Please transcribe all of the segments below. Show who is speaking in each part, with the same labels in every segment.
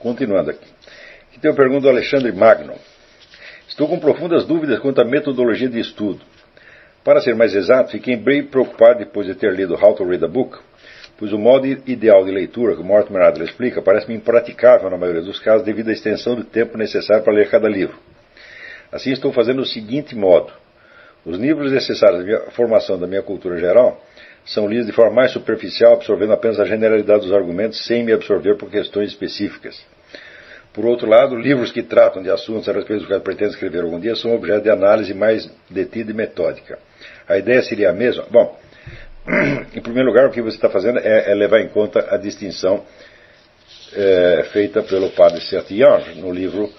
Speaker 1: Continuando aqui. Aqui tem uma pergunta do Alexandre Magno. Estou com profundas dúvidas quanto à metodologia de estudo. Para ser mais exato, fiquei bem preocupado depois de ter lido How to Read a Book, pois o modo ideal de leitura, que o Mortimer Adler explica, parece-me impraticável na maioria dos casos devido à extensão do tempo necessário para ler cada livro. Assim estou fazendo o seguinte modo. Os livros necessários à formação da minha cultura geral são lidos de forma mais superficial, absorvendo apenas a generalidade dos argumentos, sem me absorver por questões específicas. Por outro lado, livros que tratam de assuntos a respeito dos quais pretendo escrever algum dia são objeto de análise mais detida e metódica. A ideia seria a mesma? Bom, em primeiro lugar, o que você está fazendo é levar em conta a distinção feita pelo padre Sertillanges no livro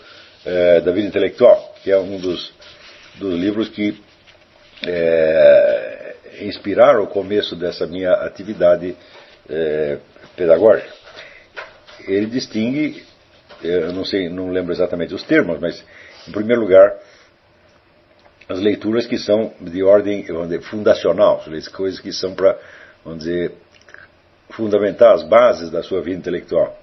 Speaker 1: da Vida Intelectual, que é um dos livros que inspiraram o começo dessa minha atividade pedagógica. Ele distingue, eu não lembro exatamente os termos, mas em primeiro lugar, as leituras que são de ordem, vamos dizer, fundacional, coisas que são para, vamos dizer, fundamentar as bases da sua vida intelectual.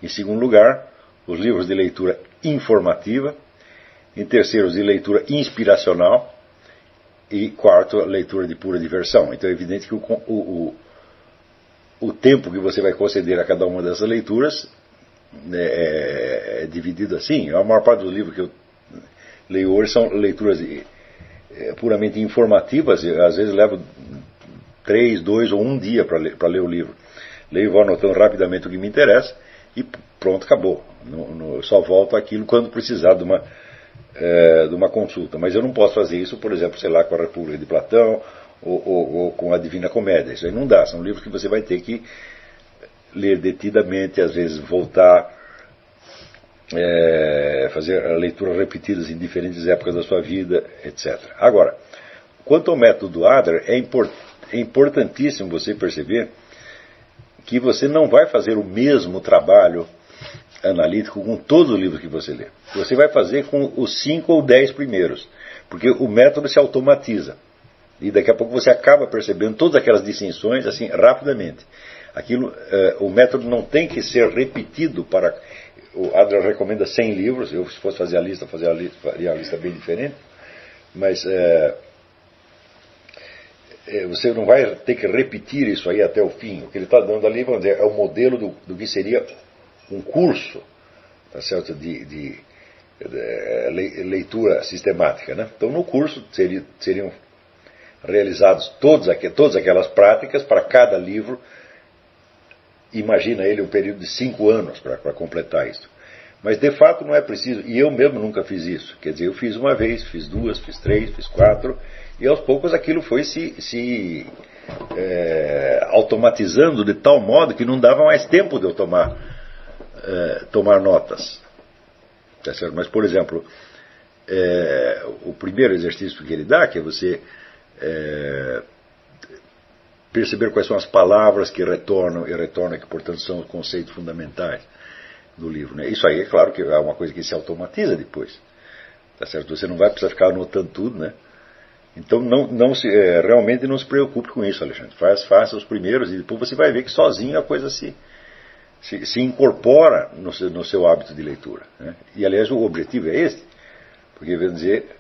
Speaker 1: Em segundo lugar, os livros de leitura informativa. Em terceiro, os de leitura inspiracional. E quarto, a leitura de pura diversão. Então é evidente que o tempo que você vai conceder a cada uma dessas leituras é dividido assim. A maior parte dos livros que eu leio hoje são leituras puramente informativas. Às vezes levo 3, 2 ou 1 dia para ler o livro. Leio e vou anotando rapidamente o que me interessa e pronto, acabou. Só volto àquilo quando precisar de uma consulta. Mas eu não posso fazer isso, por exemplo, sei lá, com a República de Platão ou com a Divina Comédia. Isso aí não dá. São livros que você vai ter que ler detidamente, às vezes voltar, fazer leituras repetidas em diferentes épocas da sua vida, etc. Agora, quanto ao método Adler, é importantíssimo você perceber que você não vai fazer o mesmo trabalho analítico com todos os livros que você lê. Você vai fazer com os 5 ou 10 primeiros, porque o método se automatiza. E daqui a pouco você acaba percebendo todas aquelas distinções assim rapidamente. O método não tem que ser repetido para... O Adler recomenda 100 livros, eu se fosse fazer a lista, faria a lista bem diferente, mas você não vai ter que repetir isso aí até o fim. O que ele está dando ali, vamos dizer, é o modelo do que seria um curso, tá certo, de leitura sistemática, né? Então no curso seriam realizados todas aquelas práticas para cada livro. Imagina ele um período de 5 anos para completar isso. Mas de fato não é preciso, e eu mesmo nunca fiz isso. Quer dizer, eu fiz uma vez, fiz 2, fiz 3, fiz 4, e aos poucos aquilo foi se automatizando de tal modo que não dava mais tempo de eu tomar notas. Tá certo? Mas, por exemplo, o primeiro exercício que ele dá, que é você perceber quais são as palavras que retornam, que portanto são os conceitos fundamentais do livro, né? Isso aí é claro que é uma coisa que se automatiza depois. Tá certo? Você não vai precisar ficar anotando tudo, né? Então realmente não se preocupe com isso, Alexandre. Faça os primeiros e depois você vai ver que sozinho a coisa se incorpora no seu hábito de leitura, né? E aliás o objetivo é esse, porque vamos dizer,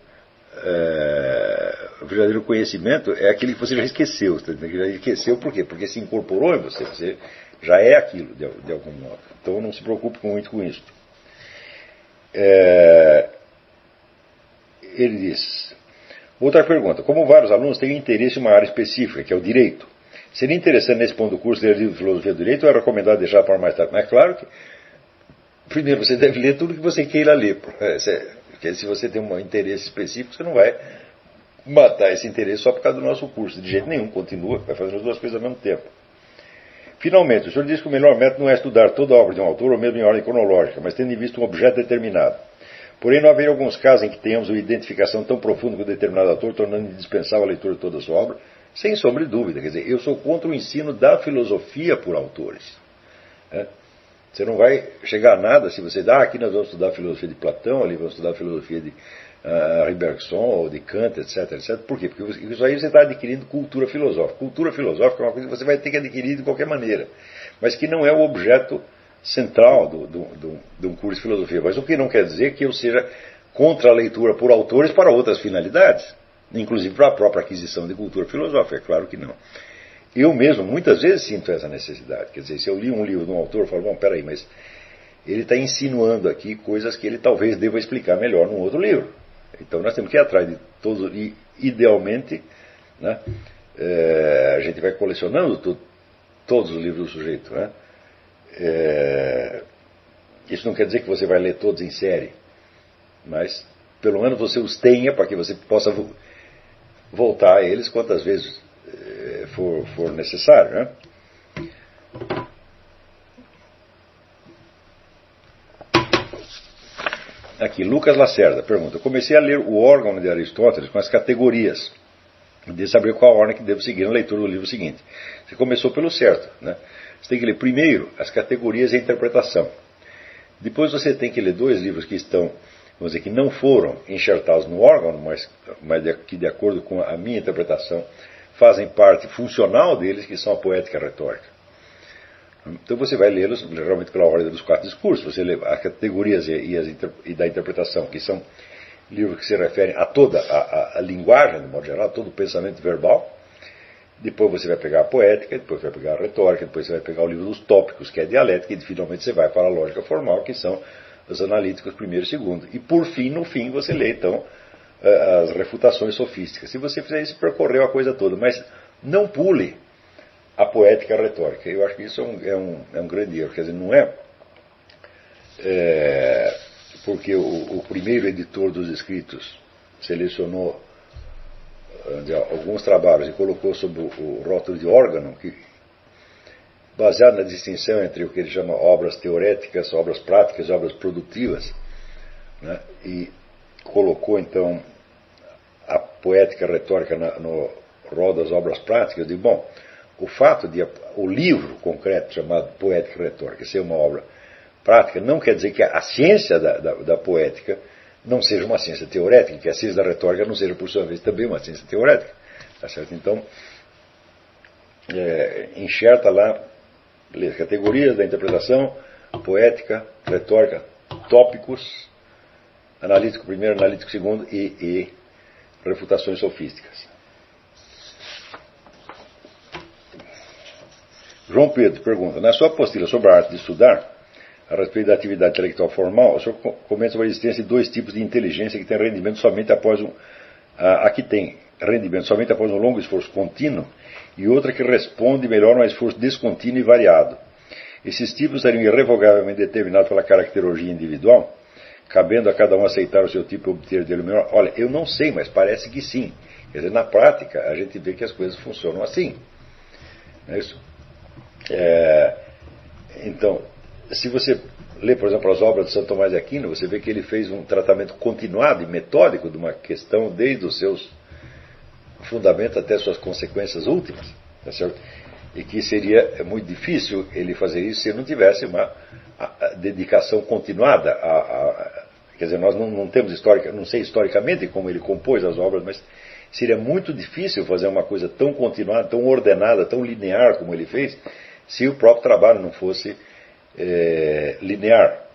Speaker 1: o verdadeiro conhecimento é aquele que você já esqueceu. Já esqueceu por quê? Porque se incorporou em você já é aquilo de algum modo. Então não se preocupe muito com isso. Ele diz, outra pergunta: como vários alunos têm interesse em uma área específica, que é o direito, seria interessante nesse ponto do curso ler livros de filosofia do direito ou é recomendado deixar para mais tarde? Mas é claro que primeiro você deve ler tudo que você queira ler, porque se você tem um interesse específico, você não vai matar esse interesse só por causa do nosso curso. De jeito nenhum, continua, vai fazendo as duas coisas ao mesmo tempo. Finalmente, o senhor diz que o melhor método não é estudar toda a obra de um autor ou mesmo em ordem cronológica, mas tendo em vista um objeto determinado. Porém, não haveria alguns casos em que tenhamos uma identificação tão profunda com determinado autor, tornando indispensável a leitura de toda a sua obra? Sem sombra de dúvida. Quer dizer, eu sou contra o ensino da filosofia por autores. Você não vai chegar a nada se você aqui nós vamos estudar a filosofia de Platão, ali vamos estudar a filosofia de Bergson ou de Kant, etc, etc. Por quê? Porque isso aí você está adquirindo cultura filosófica. Cultura filosófica é uma coisa que você vai ter que adquirir de qualquer maneira, mas que não é o objeto central do curso de filosofia, mas o que não quer dizer que eu seja contra a leitura por autores para outras finalidades, inclusive para a própria aquisição de cultura filosófica, é claro que não. Eu mesmo, muitas vezes, sinto essa necessidade. Quer dizer, se eu li um livro de um autor, eu falo, bom, peraí, mas ele está insinuando aqui coisas que ele talvez deva explicar melhor num outro livro. Então nós temos que ir atrás de todos, e idealmente, né, a gente vai colecionando todos os livros do sujeito. Né? Isso não quer dizer que você vai ler todos em série, mas pelo menos você os tenha para que você possa voltar a eles quantas vezes for necessário. Né? Aqui, Lucas Lacerda pergunta: eu comecei a ler o órgão de Aristóteles com as categorias, de saber qual ordem que devo seguir na leitura do livro seguinte. Você começou pelo certo, né? Você tem que ler primeiro as categorias e a interpretação. Depois você tem que ler dois livros que estão, vamos dizer, que não foram enxertados no órgão, mas que de acordo com a minha interpretação fazem parte funcional deles, que são a poética e a retórica. Então você vai lê-los geralmente pela ordem dos 4 discursos. Você lê as categorias e da interpretação, que são livros que se referem a toda a linguagem, de modo geral, a todo o pensamento verbal. Depois você vai pegar a poética, depois vai pegar a retórica, depois você vai pegar o livro dos tópicos, que é a dialética, e finalmente você vai para a lógica formal, que são os analíticos primeiro e segundo. E por fim, no fim, você lê então as refutações sofísticas. Se você fizer isso, percorreu a coisa toda, mas não pule a poética e a retórica. Eu acho que isso é um grande erro. Quer dizer, não é porque o primeiro editor dos escritos selecionou alguns trabalhos e colocou sob o rótulo de órgão, que, baseado na distinção entre o que ele chama obras teoréticas, obras práticas e obras produtivas, né, e colocou então a poética e a retórica no rol das obras práticas. Eu digo, bom, o fato de o livro concreto chamado Poética e Retórica ser uma obra prática não quer dizer que a ciência da poética não seja uma ciência teorética, que a ciência da retórica não seja, por sua vez, também uma ciência teorética. Tá certo? Então, enxerta lá as categorias da interpretação, poética, retórica, tópicos, analítico primeiro, analítico segundo e refutações sofísticas. João Pedro pergunta: na sua apostila sobre a arte de estudar, a respeito da atividade intelectual formal, o senhor comenta sobre a existência de 2 tipos de inteligência que tem rendimento somente após um longo esforço contínuo, e outra que responde melhor a um esforço descontínuo e variado. Esses tipos seriam irrevogavelmente determinados pela caracterologia individual, cabendo a cada um aceitar o seu tipo e obter dele o melhor. Olha, eu não sei, mas parece que sim. Quer dizer, na prática, a gente vê que as coisas funcionam assim. Não é isso? Então, se você lê, por exemplo, as obras de Santo Tomás de Aquino, você vê que ele fez um tratamento continuado e metódico de uma questão desde os seus fundamentos até suas consequências últimas, tá certo? E que seria muito difícil ele fazer isso se não tivesse uma dedicação continuada quer dizer, nós não temos não sei historicamente como ele compôs as obras, mas seria muito difícil fazer uma coisa tão continuada, tão ordenada, tão linear como ele fez, se o próprio trabalho não fosse linear.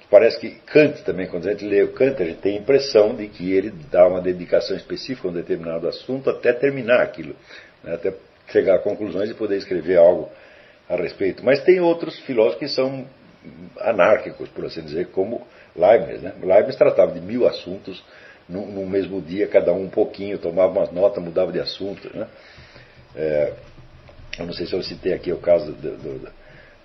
Speaker 1: Parece que Kant também, quando a gente lê o Kant, a gente tem a impressão de que ele dá uma dedicação específica a um determinado assunto até terminar aquilo, né, até chegar a conclusões e poder escrever algo a respeito. Mas tem outros filósofos que são anárquicos, por assim dizer, como Leibniz. Né? Leibniz tratava de 1000 assuntos no mesmo dia, cada um pouquinho, tomava umas notas, mudava de assunto. Né? Eu não sei se eu citei aqui o caso do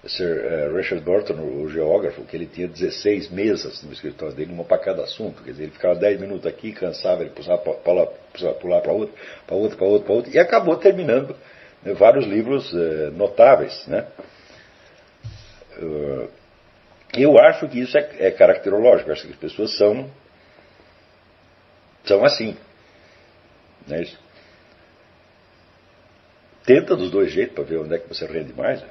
Speaker 1: Sir Richard Burton, o geógrafo, que ele tinha 16 mesas no escritório dele, uma para cada assunto. Quer dizer, ele ficava 10 minutos aqui, cansava, ele pular para outro, e acabou terminando, né, vários livros notáveis. Né? Eu acho que isso é caracterológico, eu acho que as pessoas são assim. Não é isso? Tenta dos 2 jeitos para ver onde é que você rende mais. Né?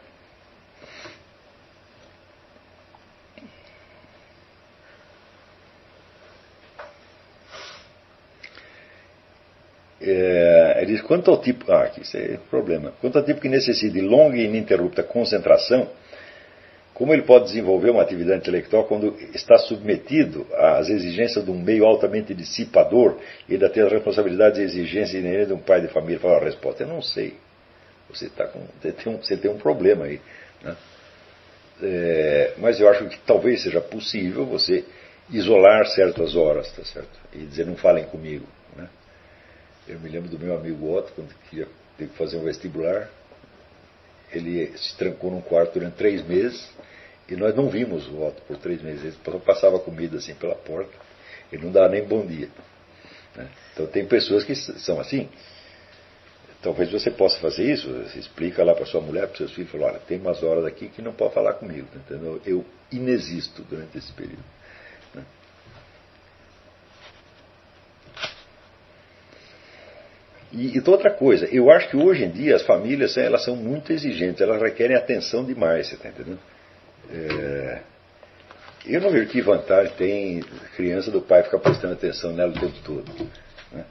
Speaker 1: Ele diz, quanto ao tipo... aqui isso é problema. Quanto ao tipo que necessita de longa e ininterrupta concentração, Como ele pode desenvolver uma atividade intelectual quando está submetido às exigências de um meio altamente dissipador e ainda tem as responsabilidades e exigências inerentes de um pai de família? Fala a resposta: eu não sei. Você tem um problema aí, né? Mas eu acho que talvez seja possível você isolar certas horas, tá certo? E dizer: não falem comigo, né? Eu me lembro do meu amigo Otto, quando teve que fazer um vestibular. Ele se trancou num quarto durante 3 meses e nós não vimos o Otto por 3 meses. Ele passava comida assim pela porta, ele não dava nem bom dia, né? Então tem pessoas que são assim. Talvez você possa fazer isso. Você explica lá para sua mulher, para seus filhos: fala, olha, tem umas horas aqui que não pode falar comigo, entendeu? Eu inexisto durante esse período, né? E outra coisa, eu acho que hoje em dia as famílias, elas são muito exigentes, elas requerem atenção demais, você está entendendo? Eu não vejo que vantagem tem criança do pai ficar prestando atenção nela o tempo todo, né?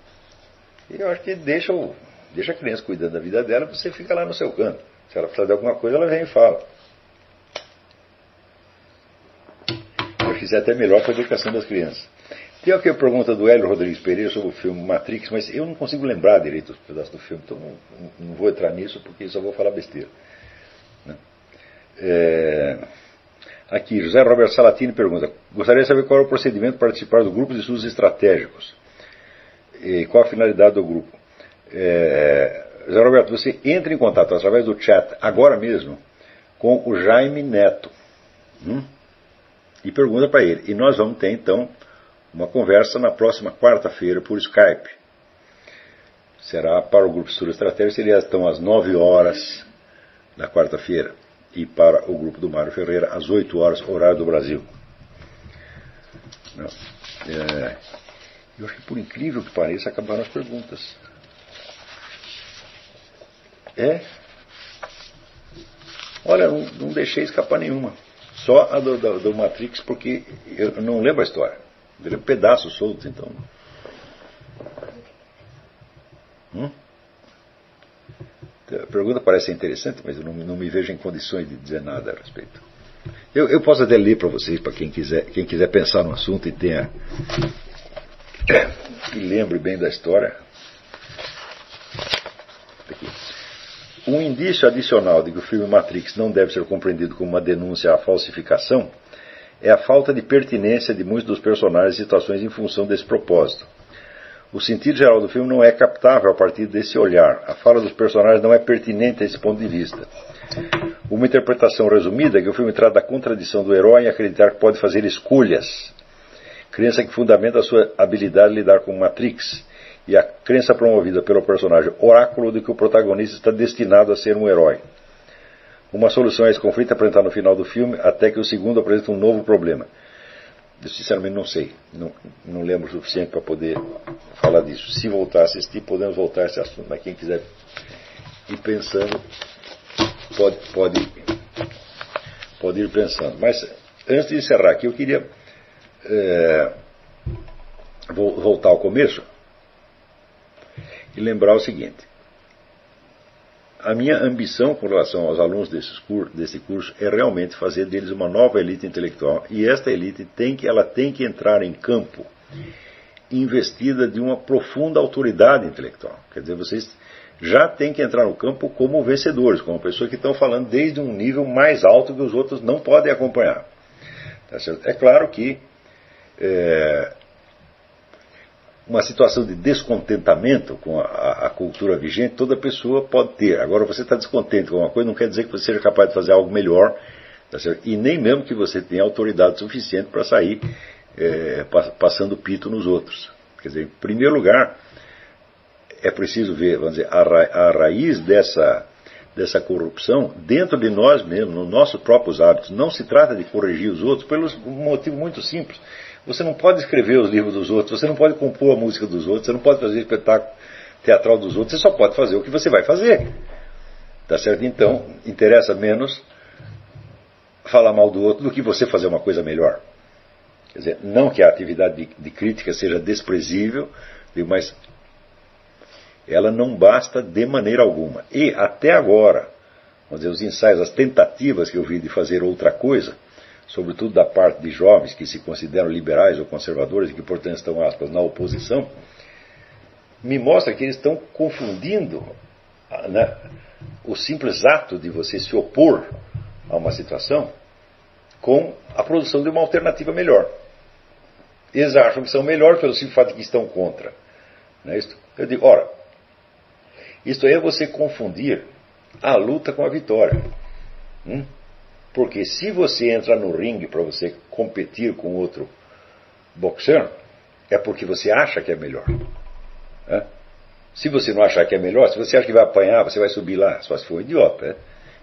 Speaker 1: Eu acho que deixa a criança cuidando da vida dela, você fica lá no seu canto. Se ela precisar de alguma coisa, ela vem e fala. Eu acho que isso é até melhor para a educação das crianças. Tem aqui a pergunta do Hélio Rodrigues Pereira sobre o filme Matrix, mas eu não consigo lembrar direito os pedaços do filme, então não vou entrar nisso porque só vou falar besteira, né? Aqui, José Roberto Salatini pergunta: gostaria de saber qual é o procedimento para participar do grupo de estudos estratégicos e qual a finalidade do grupo. José Roberto, você entra em contato através do chat agora mesmo com o Jaime Neto, e pergunta para ele. E nós vamos ter então uma conversa na próxima quarta-feira por Skype. Será para o grupo de estudo estratégico, seria então às 9 horas da quarta-feira, e para o grupo do Mário Ferreira às 8 horas, horário do Brasil. Eu acho que, por incrível que pareça, acabaram as perguntas. Olha, não deixei escapar nenhuma. Só a do Matrix, porque eu não lembro a história. Eu lembro pedaços soltos, então. A pergunta parece interessante, mas eu não me vejo em condições de dizer nada a respeito. Eu posso até ler para vocês, para quem quiser pensar no assunto e tenha e lembre bem da história. Aqui. Um indício adicional de que o filme Matrix não deve ser compreendido como uma denúncia à falsificação é a falta de pertinência de muitos dos personagens e situações em função desse propósito. O sentido geral do filme não é captável a partir desse olhar. A fala dos personagens não é pertinente a esse ponto de vista. Uma interpretação resumida é que o filme trata da contradição do herói em acreditar que pode fazer escolhas, crença que fundamenta a sua habilidade de lidar com Matrix, e a crença promovida pelo personagem Oráculo de que o protagonista está destinado a ser um herói. Uma solução a esse conflito é apresentada no final do filme, até que o segundo apresenta um novo problema. Eu sinceramente não sei, não lembro o suficiente para poder falar disso. Se voltar a assistir, podemos voltar a esse assunto, mas quem quiser ir pensando, pode ir pensando. Mas antes de encerrar aqui, eu queria voltar ao começo e lembrar o seguinte: a minha ambição com relação aos alunos desse curso é realmente fazer deles uma nova elite intelectual, e esta elite tem que entrar em campo investida de uma profunda autoridade intelectual. Quer dizer, vocês já têm que entrar no campo como vencedores, como pessoas que estão falando desde um nível mais alto que os outros não podem acompanhar. Tá certo? É claro que uma situação de descontentamento com a cultura vigente, toda pessoa pode ter. Agora, você está descontente com uma coisa, não quer dizer que você seja capaz de fazer algo melhor, tá certo? E nem mesmo que você tenha autoridade suficiente para sair passando pito nos outros. Quer dizer, em primeiro lugar, é preciso ver, vamos dizer, a raiz dessa corrupção dentro de nós mesmos, nos nossos próprios hábitos. Não se trata de corrigir os outros pelo um motivo muito simples. Você não pode escrever os livros dos outros, você não pode compor a música dos outros, você não pode fazer espetáculo teatral dos outros, você só pode fazer o que você vai fazer. Tá certo? Então, interessa menos falar mal do outro do que você fazer uma coisa melhor. Quer dizer, não que a atividade de crítica seja desprezível, mas ela não basta de maneira alguma. E, até agora, vamos dizer, os ensaios, as tentativas que eu vi de fazer outra coisa, sobretudo da parte de jovens que se consideram liberais ou conservadores e que, portanto, estão, aspas, na oposição, me mostra que eles estão confundindo, né, o simples ato de você se opor a uma situação com a produção de uma alternativa melhor. Eles acham que são melhores pelo simples fato de que estão contra. Não é isso? Eu digo, ora, isto aí é você confundir a luta com a vitória. Porque se você entra no ringue para você competir com outro boxeiro, é porque você acha que é melhor. Se você não achar que é melhor, se você acha que vai apanhar, você vai subir lá, só se for um idiota.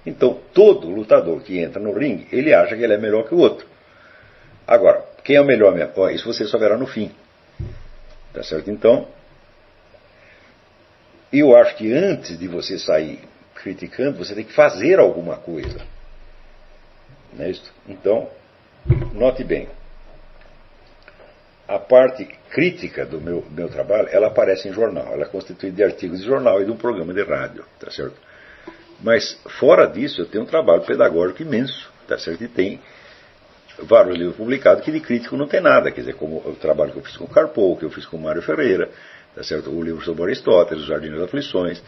Speaker 1: Então, todo lutador que entra no ringue, ele acha que ele é melhor que o outro. Agora, quem é o melhor mesmo? Isso você só verá no fim. Tá certo? Então, eu acho que antes de você sair criticando, você tem que fazer alguma coisa. Não é isso? Então, note bem. A parte crítica do meu trabalho, ela aparece em jornal. Ela é constituída de artigos de jornal e de um programa de rádio. Tá certo? Mas, fora disso, eu tenho um trabalho pedagógico imenso. Tá certo? E tem vários livros publicados que de crítico não tem nada. Quer dizer, como o trabalho que eu fiz com Karpov, que eu fiz com Mário Ferreira, tá certo? O livro sobre Aristóteles, Os Jardins das Aflições,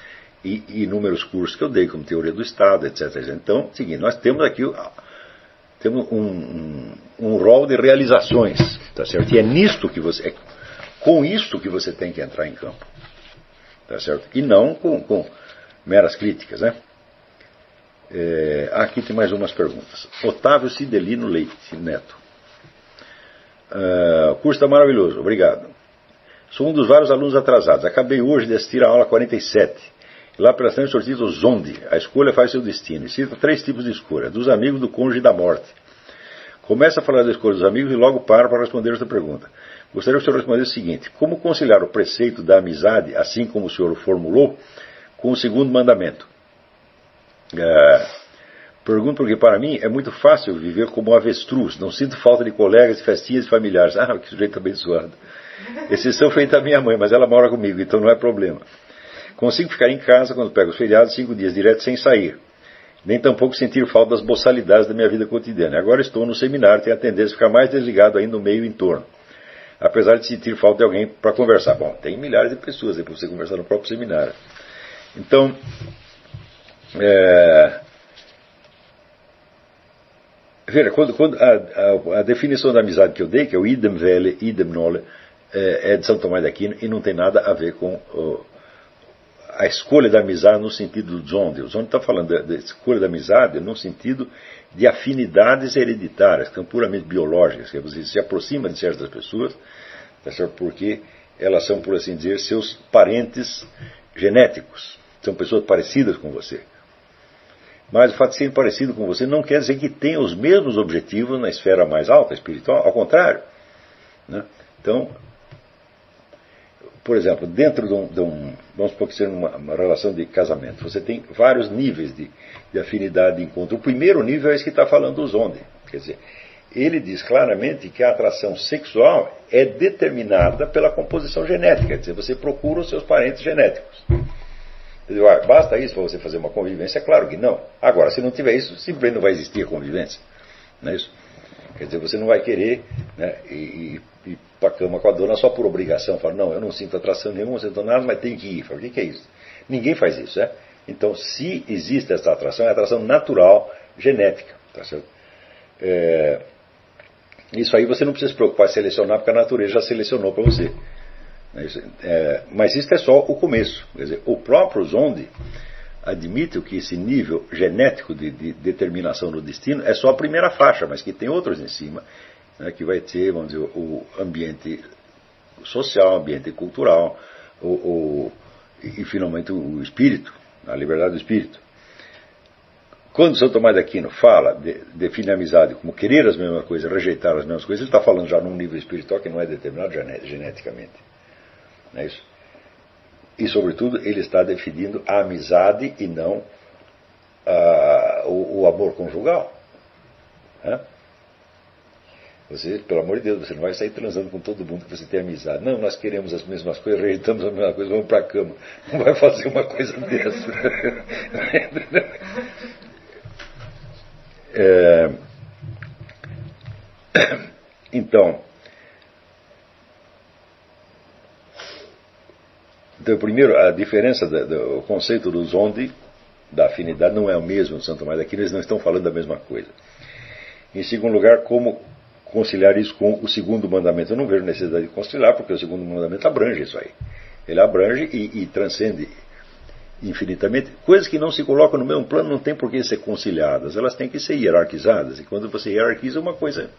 Speaker 1: e inúmeros cursos que eu dei, como Teoria do Estado, etc. Então, seguinte, nós temos aqui um rol de realizações, tá certo? E é nisto que você, com isto que você tem que entrar em campo, tá certo? E não com meras críticas, né? Aqui tem mais umas perguntas. Otávio Cidelino Leite Neto. O curso está maravilhoso, obrigado. Sou um dos vários alunos atrasados. Acabei hoje de assistir a aula 47. E lá pela frente sortido o Zonde. A escolha faz seu destino. E cita 3 tipos de escolha: dos amigos, do cônjuge e da morte. Começa a falar da escolha dos amigos e logo para responder esta pergunta. Gostaria que o senhor respondesse o seguinte: como conciliar o preceito da amizade, assim como o senhor o formulou, com o segundo mandamento? Pergunto porque para mim é muito fácil viver como um avestruz. Não sinto falta de colegas, de festinhas e familiares. Ah, que sujeito abençoado. Exceção feita à minha mãe, mas ela mora comigo, então não é problema. Consigo ficar em casa quando pego os feriados 5 dias direto sem sair. Nem tampouco sentir falta das boçalidades da minha vida cotidiana. Agora estou no seminário, tenho a tendência a ficar mais desligado ainda no meio e em torno. Apesar de sentir falta de alguém para conversar. Bom, tem milhares de pessoas aí para você conversar no próprio seminário. Então, veja, quando a definição da amizade que eu dei, que é o idem vele, idem nole, é de São Tomás de Aquino e não tem nada a ver com a escolha da amizade no sentido do Zonde. O Zonde está falando da escolha da amizade no sentido de afinidades hereditárias, que são puramente biológicas, que você se aproxima de certas pessoas, tá certo? Porque elas são, por assim dizer, seus parentes genéticos, são pessoas parecidas com você. Mas o fato de serem parecidos com você não quer dizer que tenham os mesmos objetivos na esfera mais alta, espiritual, ao contrário, né? Então, por exemplo, dentro de vamos supor que seja uma relação de casamento, você tem vários níveis de afinidade de encontro. O primeiro nível é esse que está falando o Zonde. Quer dizer, ele diz claramente que a atração sexual é determinada pela composição genética. Quer dizer, você procura os seus parentes genéticos. Quer dizer, basta isso para você fazer uma convivência? Claro que não. Agora, se não tiver isso, simplesmente não vai existir a convivência. Não é isso? Quer dizer, você não vai querer, né, ir para a cama com a dona só por obrigação. Fala, não, eu não sinto atração nenhuma, não sinto nada, mas tem que ir. Fala, o que é isso? Ninguém faz isso, né? Então, se existe essa atração, é atração natural, genética. Tá certo? Isso aí você não precisa se preocupar em selecionar, porque a natureza já selecionou para você. Mas isso é só o começo. Quer dizer, o próprio Zonde admite que esse nível genético de determinação do destino é só a primeira faixa, mas que tem outros em cima, né, que vai ter, vamos dizer, o ambiente social, o ambiente cultural, e finalmente o espírito, a liberdade do espírito. Quando São Tomás de Aquino define a amizade como querer as mesmas coisas, rejeitar as mesmas coisas, ele está falando já num nível espiritual que não é determinado geneticamente. Não é isso? E, sobretudo, ele está definindo a amizade e não o amor conjugal. Você, pelo amor de Deus, você não vai sair transando com todo mundo que você tem amizade. Não, nós queremos as mesmas coisas, rejeitamos a mesma coisa, vamos para a cama. Não vai fazer uma coisa dessa. Então, primeiro, a diferença do conceito do Zondi, da afinidade, não é o mesmo do Santo Tomás de Aquino, eles não estão falando da mesma coisa. Em segundo lugar, como conciliar isso com o segundo mandamento? Eu não vejo necessidade de conciliar, porque o segundo mandamento abrange isso aí. Ele abrange e transcende infinitamente. Coisas que não se colocam no mesmo plano não tem por que ser conciliadas, elas têm que ser hierarquizadas. E quando você hierarquiza, uma coisa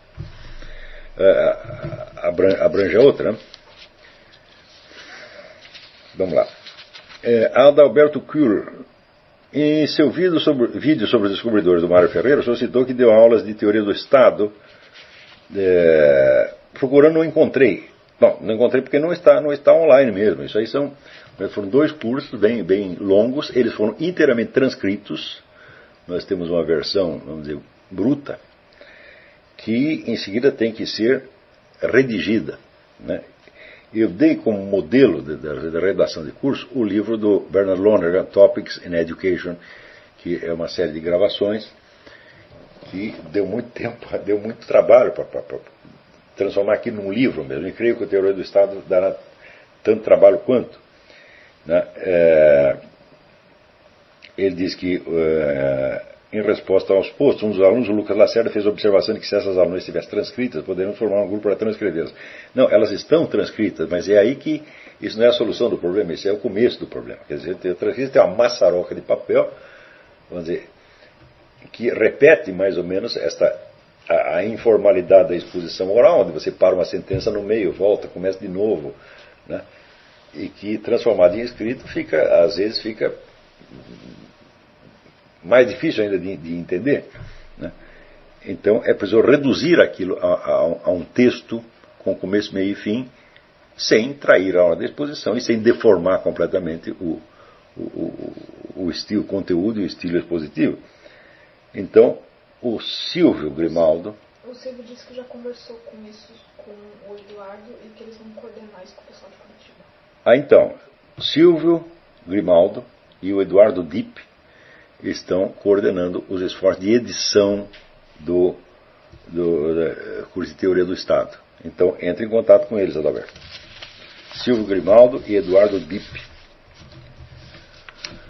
Speaker 1: abrange a outra, né? Vamos lá. Adalberto Kuhl, em seu vídeo sobre os descobridores do Mário Ferreira, citou que deu aulas de teoria do Estado. Procurando, não encontrei. Bom, não encontrei porque não está online mesmo. Isso aí foram 2 cursos bem longos, eles foram inteiramente transcritos. Nós temos uma versão, vamos dizer, bruta, que em seguida tem que ser redigida, né? Eu dei como modelo da redação de curso o livro do Bernard Lonergan, Topics in Education, que é uma série de gravações que deu muito tempo, deu muito trabalho para transformar aqui num livro mesmo. E creio que a teoria do Estado dará tanto trabalho quanto, né? Ele diz que, em resposta aos postos, um dos alunos, o Lucas Lacerda, fez a observação de que se essas alunas estivessem transcritas, poderíamos formar um grupo para transcrevê-las. Não, elas estão transcritas, mas é aí que isso não é a solução do problema, isso é o começo do problema. Quer dizer, tem uma maçaroca de papel, vamos dizer, que repete mais ou menos a informalidade da exposição oral, onde você para uma sentença no meio, volta, começa de novo, né? E que transformado em escrito às vezes fica mais difícil ainda de entender, né? Então é preciso reduzir aquilo a um texto com começo, meio e fim, sem trair a hora da exposição e sem deformar completamente o estilo, o conteúdo e o estilo expositivo. Então, o Silvio Grimaldo...
Speaker 2: O Silvio disse que já conversou com o Eduardo e que eles vão coordenar isso com o pessoal de Curitiba.
Speaker 1: Então, Silvio Grimaldo e o Eduardo Dipp estão coordenando os esforços de edição do curso de Teoria do Estado. Então, entre em contato com eles, Adalberto. Silvio Grimaldo e Eduardo Dipp.